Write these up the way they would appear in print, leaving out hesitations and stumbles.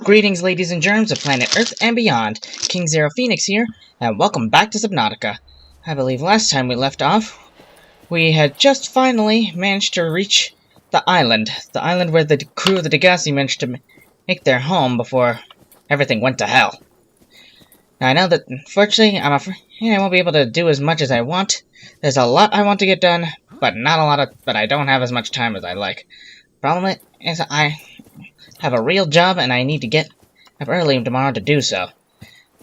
Greetings, ladies and germs of planet Earth and beyond. King Zero Phoenix here, and welcome back to Subnautica. I believe last time we left off, we had just finally managed to reach the island where the crew of the Degasi managed to make their home before everything went to hell. Now I know that, unfortunately, I'm afraid I won't be able to do as much as I want. There's a lot I want to get done, but I don't have as much time as I like. Problem is, I have a real job, and I need to get up early tomorrow to do so.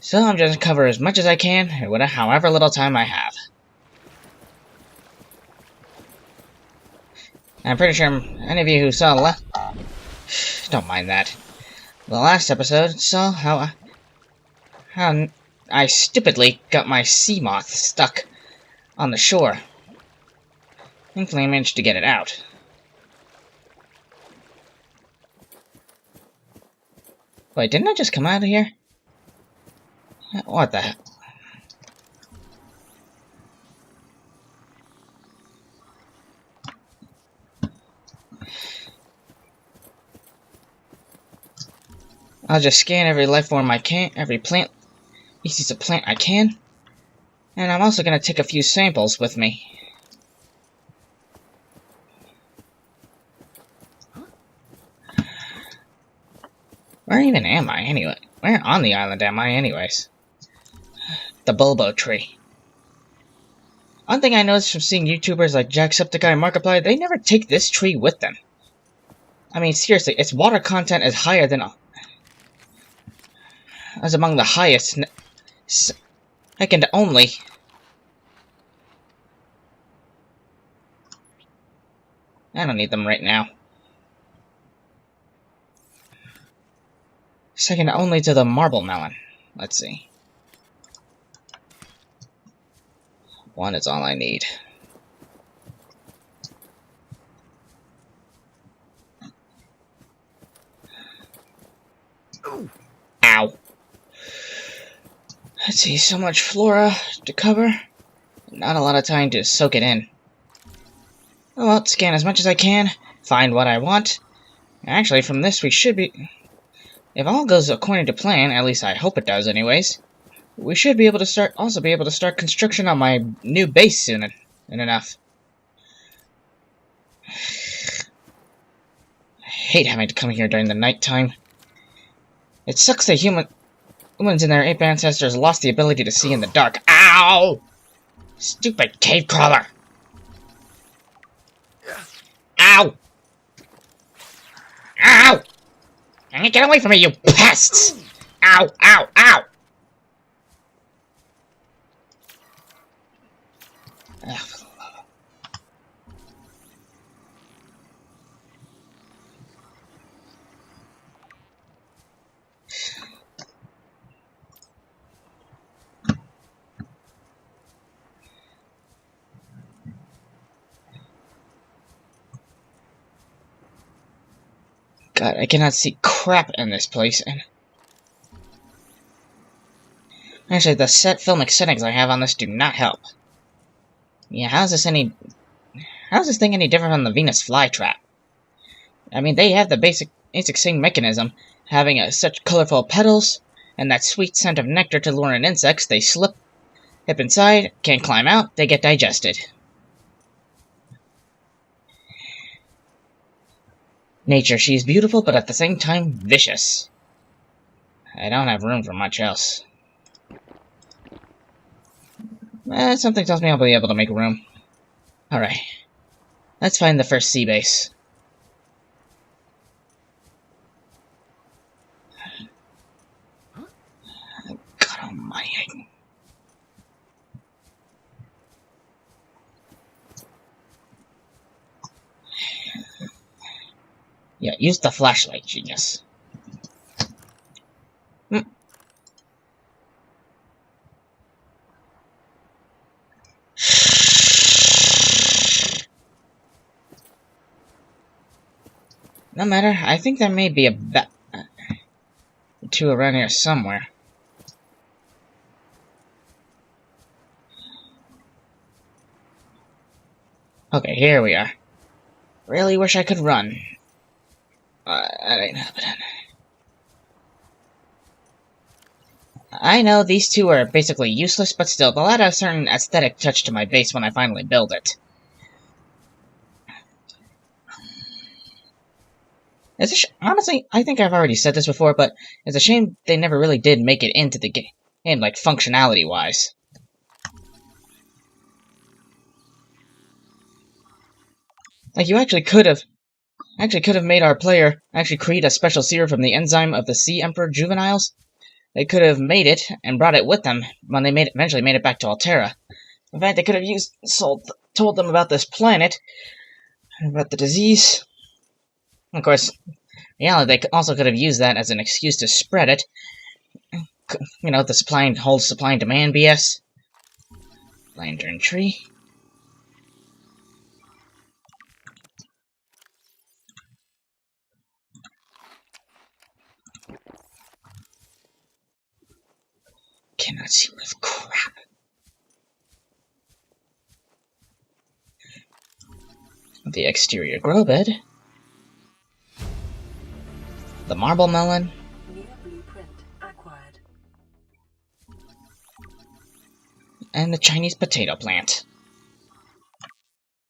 So I'm just gonna cover as much as I can, however little time I have. I'm pretty sure any of you who saw don't mind that. The last episode saw how I stupidly got my sea moth stuck on the shore. Thankfully I managed to get it out. Wait, didn't I just come out of here? What the heck? I'll just scan every life form I can, every species of plant I can. And I'm also gonna take a few samples with me. Where even am I, anyway? Where on the island am I, anyways? The Bulbo tree. One thing I noticed from seeing YouTubers like Jacksepticeye and Markiplier, they never take this tree with them. I mean, seriously, its water content is higher than... as among the highest... second only... I don't need them right now. Second only to the marble melon. Let's see. One is all I need. Ow. Let's see, so much flora to cover. Not a lot of time to soak it in. Oh well, scan as much as I can, find what I want. Actually, from this we should be... if all goes according to plan, at least I hope it does anyways, we should be able to start construction on my new base soon enough. I hate having to come here during the nighttime. It sucks that humans and their ape ancestors lost the ability to see in the dark. Ow! Stupid cave crawler! Ow! Ow! Get away from me, you pests! Ow! Ow! Ow! God, I cannot see crap in this place, and... actually, the filmic settings I have on this do not help. Yeah, how's this thing any different from the Venus flytrap? I mean, they have the basic same mechanism, having such colorful petals, and that sweet scent of nectar to lure in insects. They slip inside, can't climb out, they get digested. Nature, she's beautiful, but at the same time, vicious. I don't have room for much else. Something tells me I'll be able to make room. Alright. Let's find the first sea base. God almighty. Yeah, use the flashlight, genius. No matter, I think there may be two around here somewhere. Okay, here we are. Really wish I could run. That ain't happening. I know these two are basically useless, but still, they'll add a certain aesthetic touch to my base when I finally build it. Honestly, I think I've already said this before, but it's a shame they never really did make it into the game, like, functionality-wise. Like, you actually could have made our player actually create a special serum from the enzyme of the Sea Emperor juveniles. They could have made it and brought it with them when they eventually made it back to Altera. In fact, they could have told them about this planet, about the disease. Of course, yeah, they also could have used that as an excuse to spread it. You know, the supply and demand BS. Lantern tree. Cannot see worth crap. The exterior grow bed. The marble melon. New blueprint acquired. And the Chinese potato plant.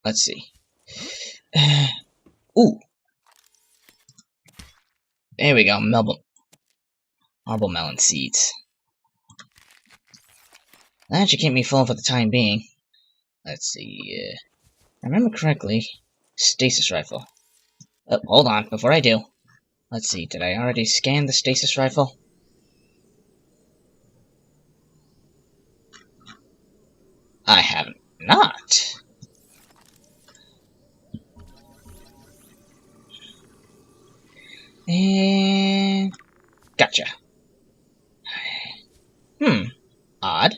Let's see. Ooh. There we go, marble melon seeds. That should keep me full for the time being. Let's see. If I remember correctly, stasis rifle. Oh, hold on, before I do. Let's see, did I already scan the stasis rifle? I have not. And gotcha. Odd.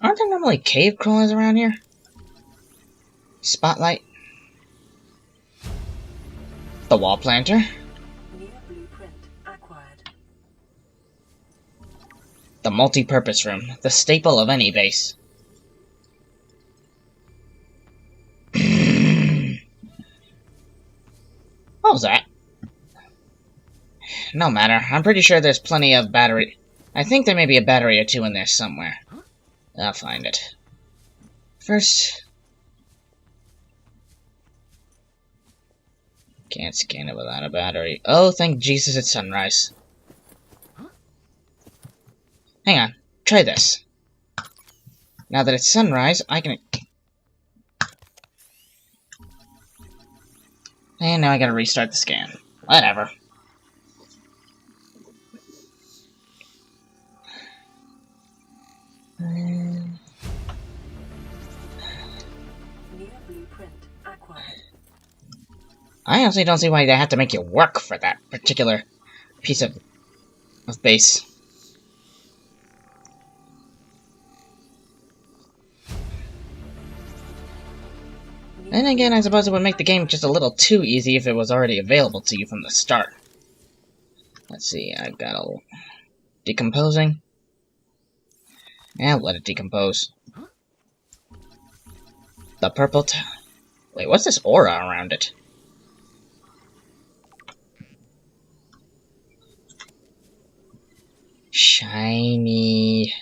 Aren't there normally cave crawlers around here? Spotlight. The wall planter. New blueprint acquired. The multi-purpose room, the staple of any base. What was that? No matter, I'm pretty sure there's plenty of battery. I think there may be a battery or two in there somewhere. I'll find it. First... Can't scan it without a battery. Oh, thank Jesus it's sunrise. Hang on, try this. Now that it's sunrise, I can... And now I gotta restart the scan. Whatever. New blueprint acquired. I honestly don't see why they have to make you work for that particular piece of base. Then again, I suppose it would make the game just a little too easy if it was already available to you from the start. Let's see, I've got a... Decomposing. Yeah, let it decompose. The purple Wait, what's this aura around it? Shiny.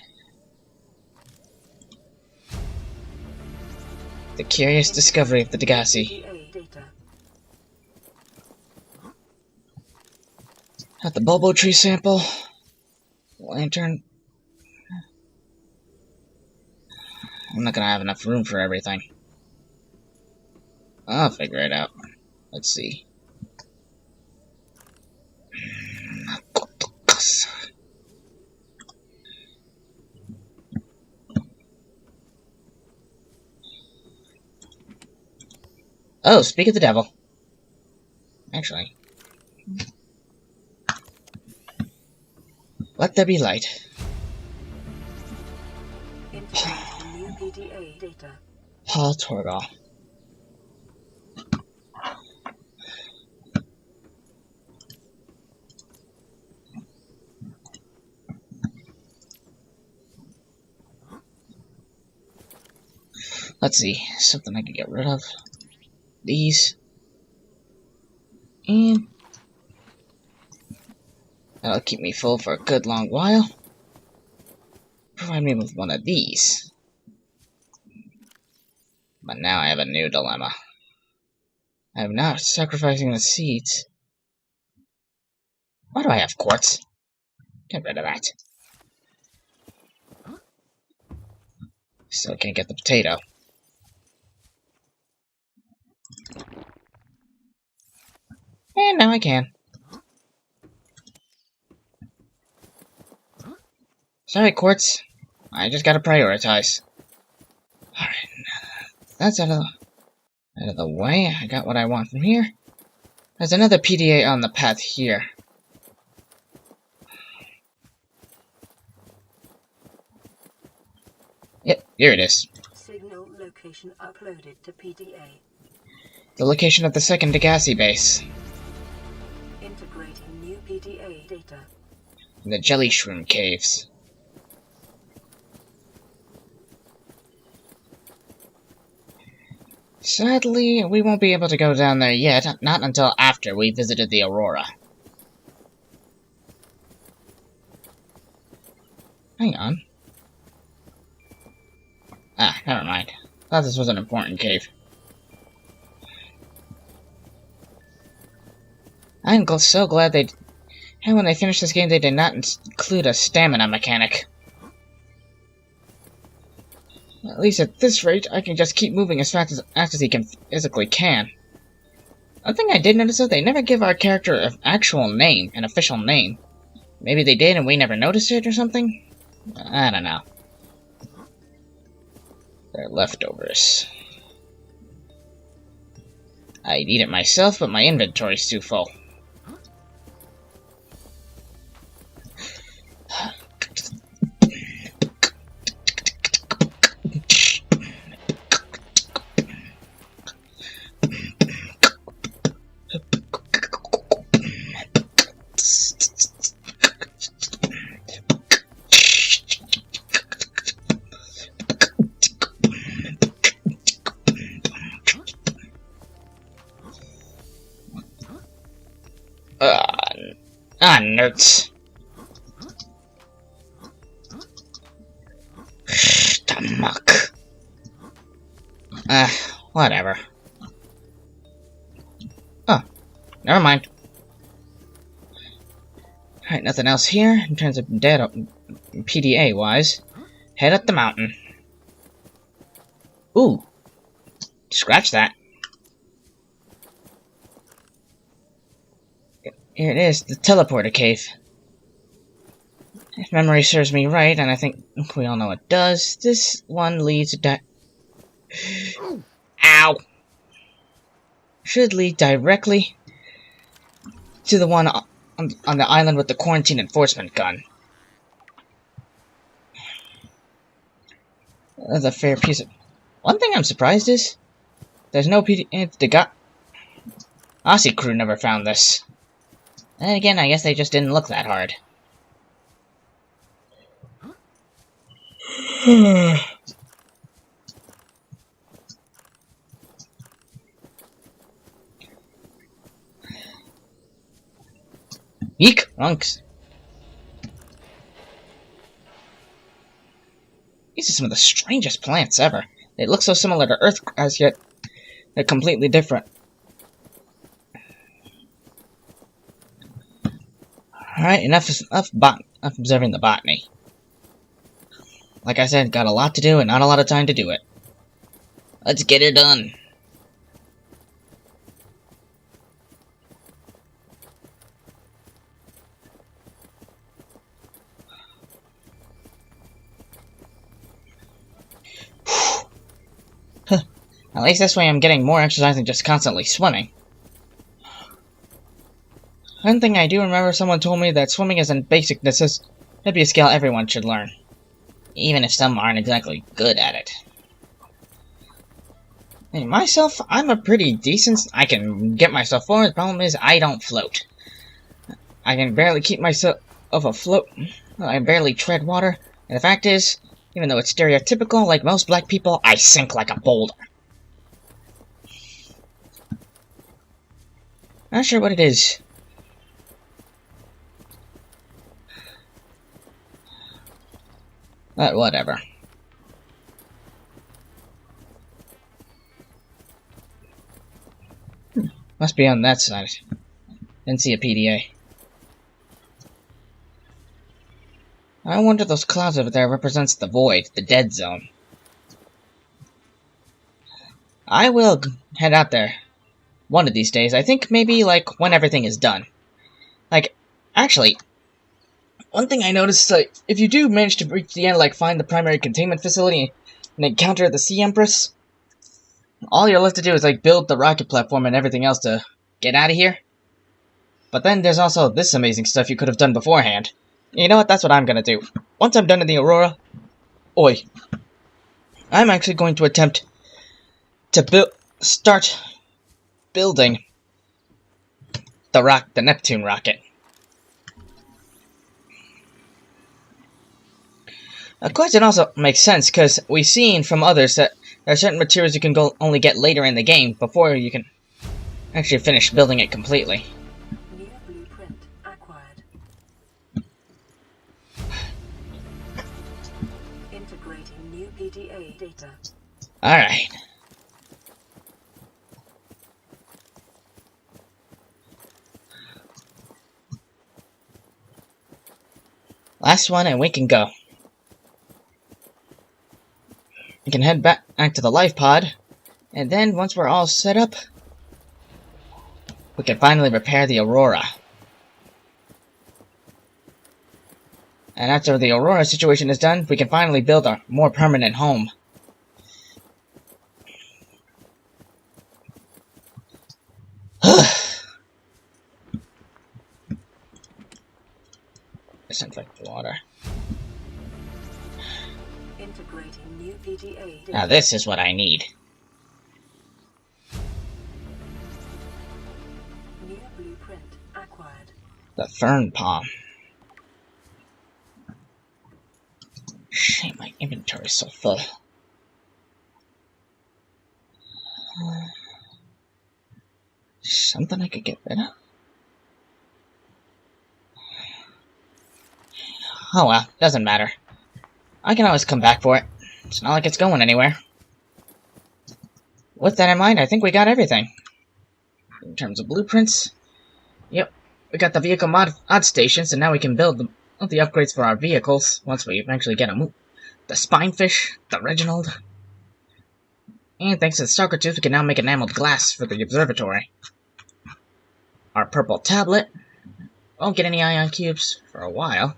The curious discovery of the Degasi. Got the Bulbo tree sample. Lantern. I'm not gonna have enough room for everything. I'll figure it out. Let's see. Oh, speak of the devil. Actually. Let there be light. New PDA data. Paul Torgal. Let's see, something I can get rid of. These. And that'll keep me full for a good long while. provide me with one of these. But now I have a new dilemma. I am not sacrificing the seeds. Why do I have quartz? Get rid of that. Still can't get the potato. And now I can. Sorry, quartz. I just gotta prioritize. Alright, that's out of the way. I got what I want from here. There's another PDA on the path here. Yep, here it is. Signal location uploaded to PDA. The location of the second Degasi base. Integrating new PDA data. In the Jelly Shroom Caves. Sadly, we won't be able to go down there yet, not until after we visited the Aurora. Hang on. Ah, never mind. Thought this was an important cave. I'm so glad they... And when they finished this game, they did not include a stamina mechanic. At least at this rate, I can just keep moving as fast as he can physically can. One thing I did notice is they never give our character an actual name, an official name. Maybe they did and we never noticed it or something? I don't know. They're leftovers. I'd eat it myself, but my inventory's too full. Nerds. Stomach. Whatever. Oh, never mind. Alright, nothing else here in terms of data PDA-wise. Head up the mountain. Ooh. Scratch that. Here it is, the teleporter cave. If memory serves me right, and I think we all know it does, this one leads Ow! Should lead directly to the one on the island with the quarantine enforcement gun. That's a fair piece of... One thing I'm surprised is, there's no Degasi Aussie crew never found this. And again, I guess they just didn't look that hard. Eek! Runks. These are some of the strangest plants ever. They look so similar to Earth as yet they're completely different. Alright, enough observing the botany. Like I said, got a lot to do and not a lot of time to do it. Let's get it done. At least this way I'm getting more exercise than just constantly swimming. One thing I do remember, someone told me that swimming is a basic necessity. That'd be a skill everyone should learn. Even if some aren't exactly good at it. And myself, I'm a pretty decent... I can get myself forward. The problem is, I don't float. I can barely keep myself afloat. I barely tread water. And the fact is, even though it's stereotypical, like most black people, I sink like a boulder. Not sure what it is. But whatever. Must be on that side. Didn't see a PDA. I wonder if those clouds over there represents the void, the dead zone. I will head out there one of these days. I think maybe, like, when everything is done. Like, actually, one thing I noticed, like, if you do manage to reach the end, like, find the primary containment facility and encounter the Sea Empress, all you're left to do is, like, build the rocket platform and everything else to get out of here. But then there's also this amazing stuff you could have done beforehand. You know what? That's what I'm gonna do. Once I'm done in the Aurora, I'm actually going to attempt to start building the Neptune rocket. Of course, it also makes sense, because we've seen from others that there are certain materials you can only get later in the game before you can actually finish building it completely. New blueprint acquired. Integrating new PDA data. Alright. Last one and we can go. We can head back to the life pod, and then once we're all set up, we can finally repair the Aurora. And after the Aurora situation is done, we can finally build a more permanent home. Disinfect water. Integrating new PDA data. Now this is what I need. New blueprint acquired. The fern palm. Shit, my inventory's so full. Something I could get rid of? Oh well, doesn't matter. I can always come back for it. It's not like it's going anywhere. With that in mind, I think we got everything. In terms of blueprints, yep, we got the vehicle mod stations, and now we can build the upgrades for our vehicles once we eventually get them. The Spinefish, the Reginald, and thanks to the Stalker Tooth, we can now make enameled glass for the observatory. Our purple tablet won't get any ion cubes for a while.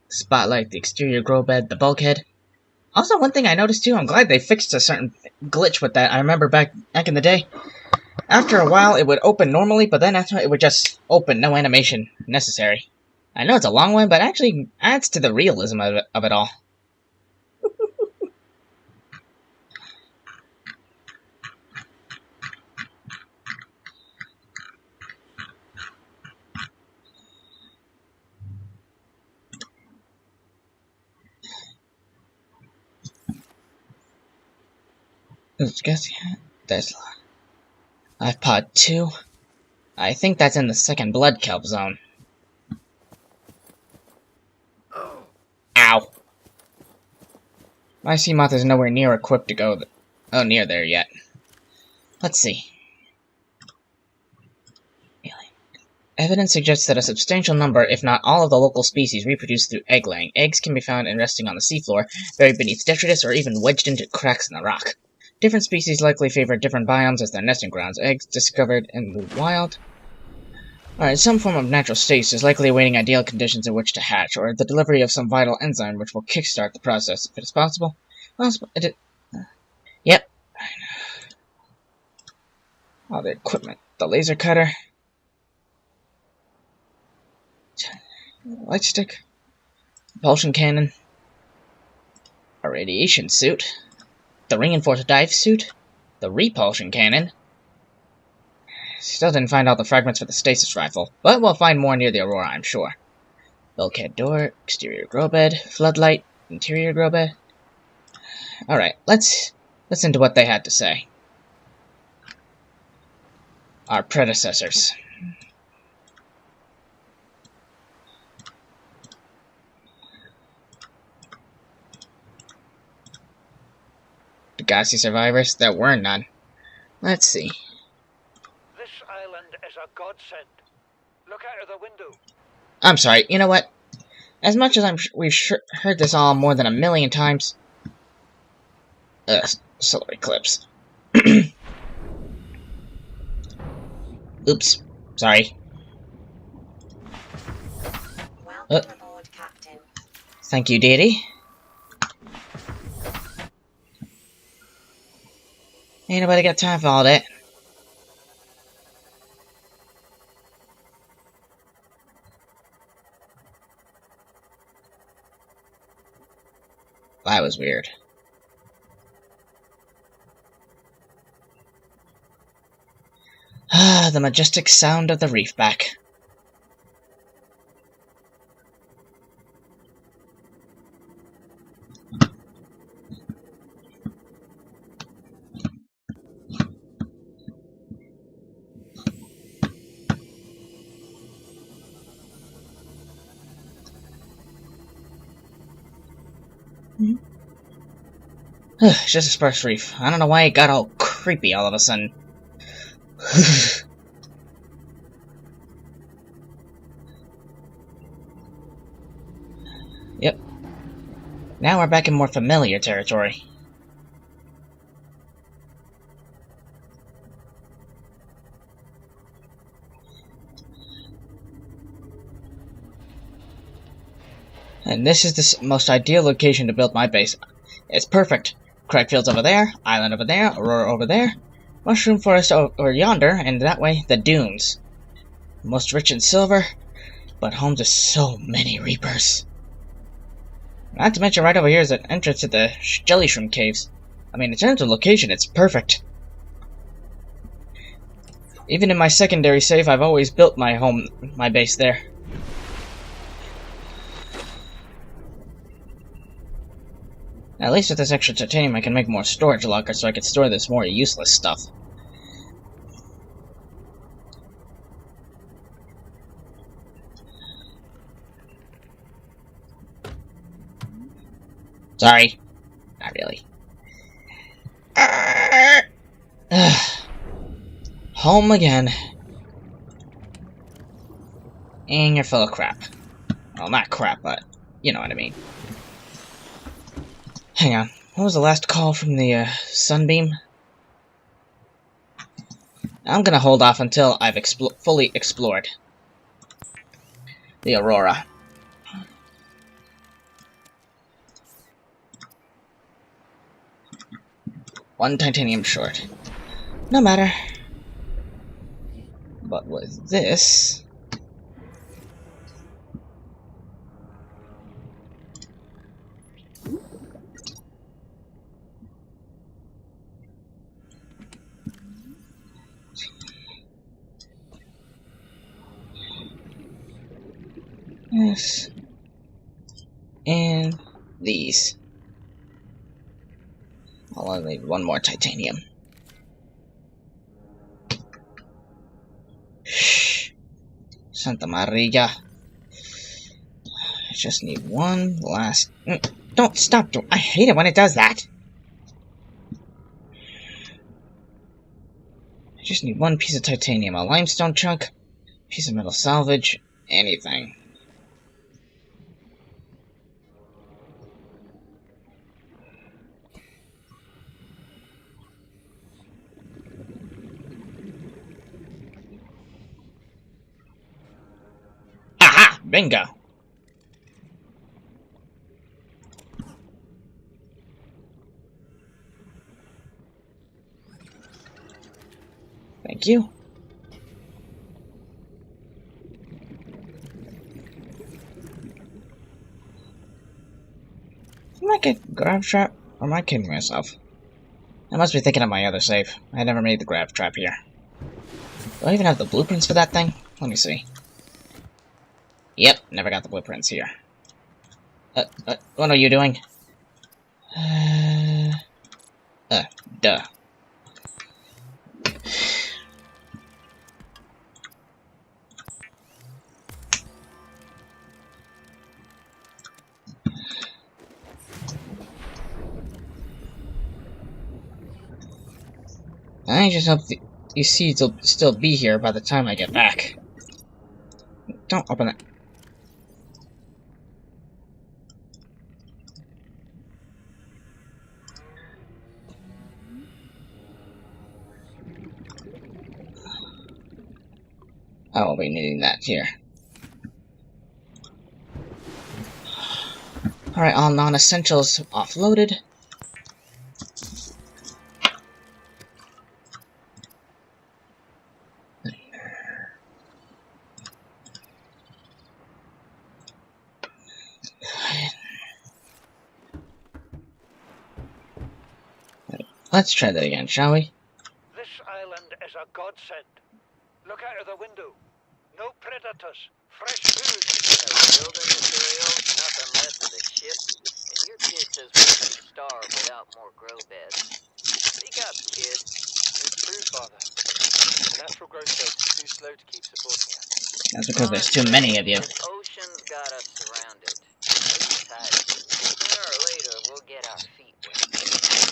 Spotlight, the exterior grow bed, the bulkhead. Also, one thing I noticed too, I'm glad they fixed a certain glitch with that. I remember back in the day, after a while it would open normally, but then after it would just open, no animation necessary. I know it's a long one, but actually adds to the realism of it all. Degasi, there's Life Pod 2. I think that's in the second blood kelp zone. Ow! My Seamoth is nowhere near equipped to go near there yet. Let's see. Evidence suggests that a substantial number, if not all, of the local species reproduce through egg laying. Eggs can be found in resting on the seafloor, buried beneath detritus, or even wedged into cracks in the rock. Different species likely favor different biomes as their nesting grounds. Eggs discovered in the wild. Alright, some form of natural stasis is likely awaiting ideal conditions in which to hatch, or the delivery of some vital enzyme which will kickstart the process, if it is possible. Yep. All the equipment. The laser cutter. Light stick. Propulsion cannon. A radiation suit. The reinforced dive suit. The repulsion cannon. Still didn't find all the fragments for the stasis rifle, but we'll find more near the Aurora, I'm sure. Bulkhead door, exterior grow bed, floodlight, interior grow bed. Alright, let's listen to what they had to say. Our predecessors. Degasi survivors? There were none. Let's see. This island is a godsend. Look out of the window. I'm sorry, you know what? As much as we've heard this all more than 1,000,000 times... solar eclipse. Oops. Sorry. Welcome aboard, Captain. Thank you, deity. Ain't nobody got time for all that. That was weird. Ah, the majestic sound of the reef back. It's just a sparse reef. I don't know why it got all creepy all of a sudden. Yep. Now we're back in more familiar territory. And this is the most ideal location to build my base. It's perfect. Crag fields over there, island over there, aurora over there, mushroom forest over yonder, and that way, the dunes. Most rich in silver, but home to so many reapers. Not to mention right over here is an entrance to the jelly shroom caves. I mean, in terms of location, it's perfect. Even in my secondary save, I've always built my base there. At least with this extra titanium, I can make more storage lockers so I can store this more useless stuff. Sorry. Not really. Home again. And you're full of crap. Well, not crap, but you know what I mean. Hang on. What was the last call from the sunbeam? I'm gonna hold off until I've fully explored the aurora. One titanium short. No matter. But with this... Yes. And these. I'll only need one more titanium. Shh. Santa Maria. I just need one last... Don't stop doing... I hate it when it does that. I just need one piece of titanium. A limestone chunk, piece of metal salvage, anything. Aha! Bingo! Thank you. Am I a grab trap? Or am I kidding myself? I must be thinking of my other save. I never made the grab trap here. Do I even have the blueprints for that thing? Let me see. Yep, never got the blueprints here. What are you doing? Duh. I just hope these seeds will still be here by the time I get back. Don't open it. I will be needing that here. Alright, all non-essentials offloaded. Let's try that again, shall we? This island is a godsend. Look out of the window. No predators. Fresh food. No building materials, nothing left of the ship, and your kid says we could starve without more grow beds. Speak up, kid. It's true, Father. The natural growth rate's too slow to keep supporting us. That's because there's too many of you. This ocean's got us surrounded. Sleep tight. Sooner or later, we'll get our feet wet.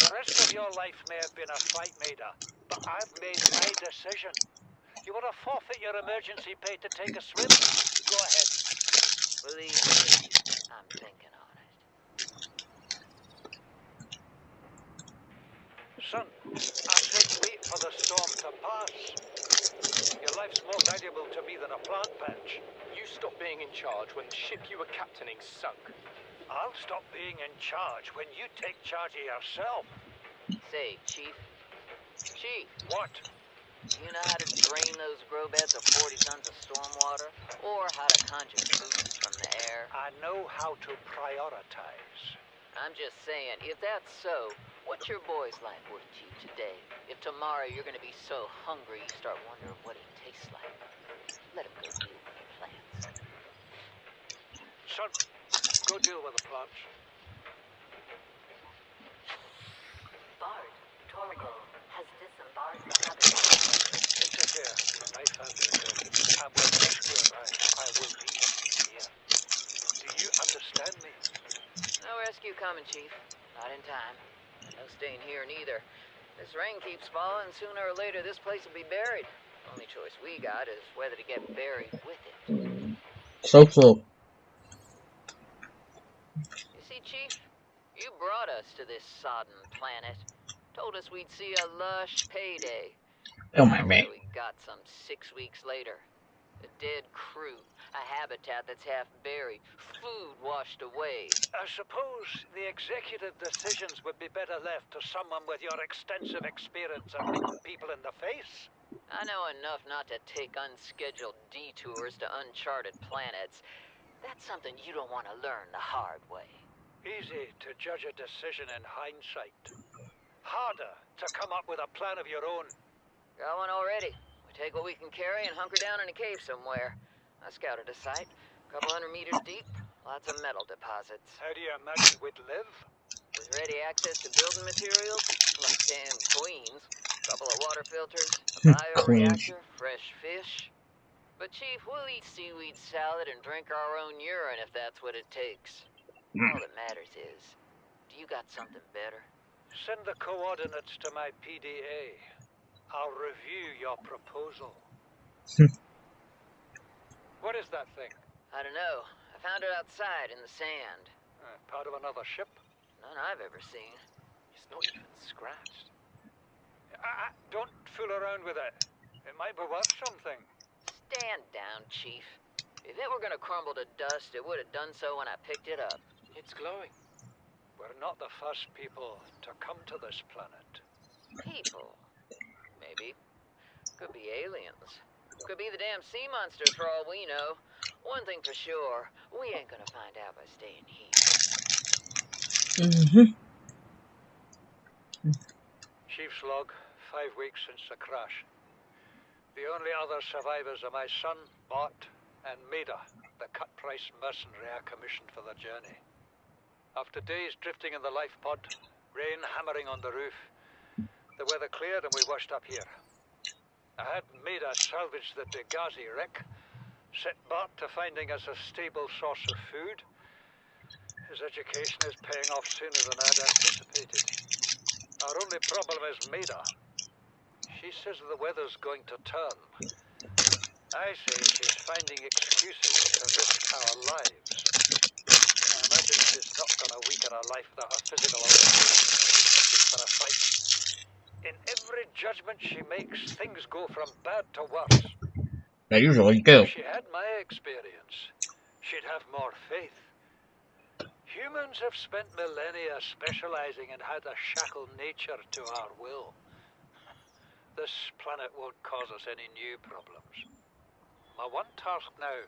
The rest of your life may have been a fight, Maida, but I've made my decision. You want to forfeit your emergency pay to take a swim? Go ahead. Believe me, I'm thinking on it. Son, I said wait for the storm to pass. Your life's more valuable to me than a plant patch. You stopped being in charge when the ship you were captaining sunk. I'll stop being in charge when you take charge of yourself. Say, Chief. Chief, What? do you know how to drain those grow beds of 40 tons of stormwater? Or how to conjure food from the air? I know how to prioritize. I'm just saying, if that's so, what's your boy's life worth to you today? If tomorrow you're gonna be so hungry you start wondering what he tastes like, let him go deal with the plants. Son, go deal with the plants. Bard, Torgo has disembarked from Subnautica. It's a care. My family will. And when this will arrive, I will be here. Do you understand me? No rescue coming, Chief. Not in time. No staying here neither. This rain keeps falling, sooner or later this place will be buried. Only choice we got is whether to get buried with it. So true. You see, Chief, you brought us to this sodden planet. Told us we'd see a lush payday. Oh my That's man. what we got some 6 weeks later. A dead crew, a habitat that's half buried, food washed away. I suppose the executive decisions would be better left to someone with your extensive experience of looking people in the face. I know enough not to take unscheduled detours to uncharted planets. That's something you don't want to learn the hard way. Easy to judge a decision in hindsight. Harder to come up with a plan of your own. Got one already. We take what we can carry and hunker down in a cave somewhere. I scouted a site, a couple 100 meters deep, lots of metal deposits. How do you imagine we'd live? With ready access to building materials, like damn queens, a couple of water filters, a bioreactor, fresh fish. But Chief, we'll eat seaweed salad and drink our own urine if that's what it takes. All that matters is, do you got something better? Send the coordinates to my PDA. I'll review your proposal. What is that thing? I don't know. I found it outside in the sand. Part of another ship? None I've ever seen. It's not even scratched. Don't fool around with it. It might be worth something. Stand down, Chief. If it were gonna crumble to dust, it would have done so when I picked it up. It's glowing. We're not the first people to come to this planet. People. Maybe. Could be aliens. Could be the damn sea monsters for all we know. One thing for sure, we ain't gonna find out by staying here. Chief's log, 5 weeks since the crash. The only other survivors are my son, Bart, and Maida, the cut-price mercenary I commissioned for the journey. After days drifting in the life pod, rain hammering on the roof, the weather cleared and we washed up here. I had Maida salvage the Degasi wreck, set Bart to finding us a stable source of food. His education is paying off sooner than I'd anticipated. Our only problem is Maida. She says the weather's going to turn. I say she's finding excuses to risk our lives. I imagine she's not going to weaken her life without a physical altercation for a fight. In every judgment she makes, things go from bad to worse. They usually do. If she had my experience, she'd have more faith. Humans have spent millennia specializing in how to shackle nature to our will. This planet won't cause us any new problems. My one task now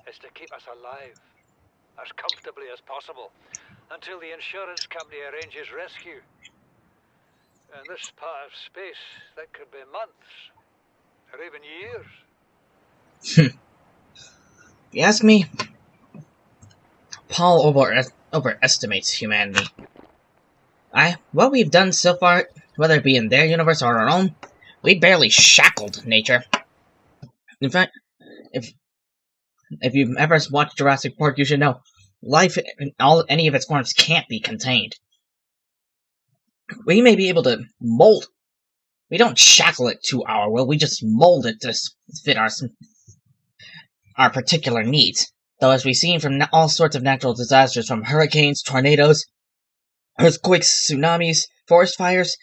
is to keep us alive, as comfortably as possible, until the insurance company arranges rescue. In this part of space, that could be months, or even years. You ask me, Paul overestimates humanity. What we've done so far, whether it be in their universe or our own, we barely shackled nature. In fact, if you've ever watched Jurassic Park, you should know life in any of its forms can't be contained. We may be able to mold. We don't shackle it to our will. We just mold it to fit our particular needs. Though, as we've seen from all sorts of natural disasters, from hurricanes, tornadoes, earthquakes, tsunamis, forest fires,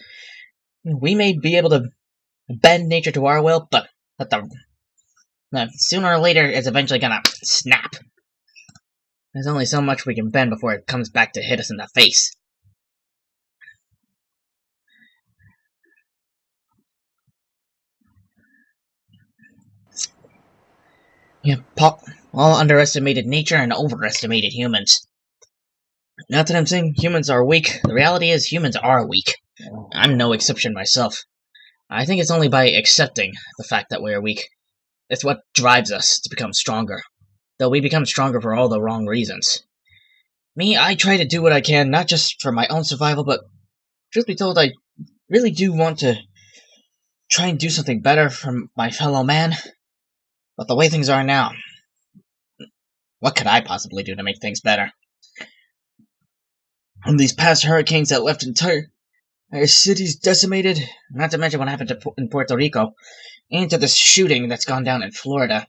we may be able to bend nature to our will, but sooner or later it's eventually gonna snap. There's only so much we can bend before it comes back to hit us in the face. Yeah, Paul underestimated nature and overestimated humans. Not that I'm saying humans are weak. The reality is humans are weak. I'm no exception myself. I think it's only by accepting the fact that we are weak. It's what drives us to become stronger. Though we become stronger for all the wrong reasons. Me, I try to do what I can, not just for my own survival, but truth be told, I really do want to try and do something better for my fellow man. But the way things are now, what could I possibly do to make things better? From these past hurricanes that left entire cities decimated, not to mention what happened in Puerto Rico, and to this shooting that's gone down in Florida.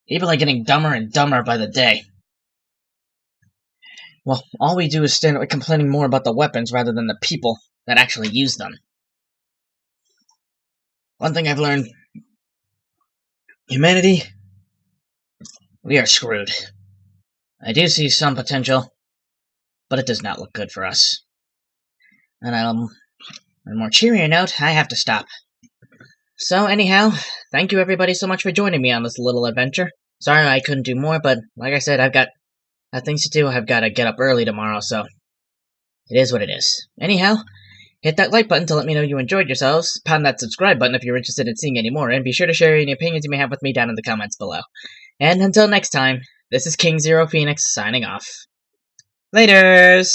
People are getting dumber and dumber by the day. Well, all we do is stand up complaining more about the weapons rather than the people that actually use them. One thing I've learned, humanity, we are screwed. I do see some potential, but it does not look good for us. And on a more cheerier note, I have to stop. So anyhow, thank you everybody so much for joining me on this little adventure. Sorry I couldn't do more, but like I said, I've got things to do. I've got to get up early tomorrow, so it is what it is. Anyhow, hit that like button to let me know you enjoyed yourselves. Pound that subscribe button if you're interested in seeing any more, and be sure to share any opinions you may have with me down in the comments below. And until next time, this is King Zero Phoenix signing off. Laters!